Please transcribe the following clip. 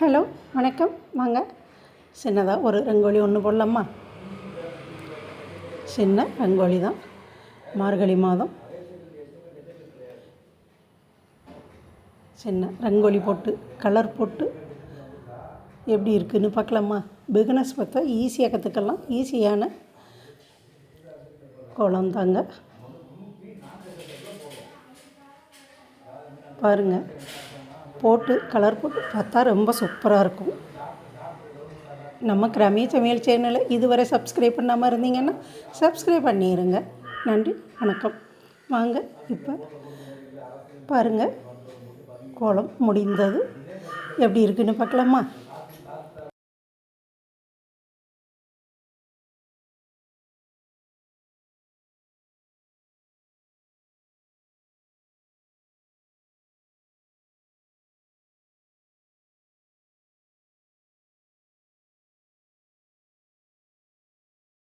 Hello வணக்கம். வாங்க சின்னதாக ஒரு ரங்கோலி ஒன்று போடலாமா? சின்ன ரங்கோலி தான். மார்கழி மாதம் சின்ன ரங்கோலி போட்டு கலர் போட்டு எப்படி இருக்குதுன்னு பார்க்கலாமா? பிகினர்ஸ் பார்த்தா ஈஸியாக கற்றுக்கலாம். ஈஸியான கோலம் தாங்க. பாருங்கள், போட்டு கலர் போட்டு பார்த்தா ரொம்ப சூப்பராக இருக்கும். நம்ம கிராமிய சமையல் சேனலை இதுவரை சப்ஸ்கிரைப் பண்ணாமல் இருந்தீங்கன்னா சப்ஸ்கிரைப் பண்ணிடுங்க. நன்றி, வணக்கம். வாங்க இப்போ பாருங்கள், கோலம் முடிந்தது எப்படி இருக்குதுன்னு பார்க்கலாமா?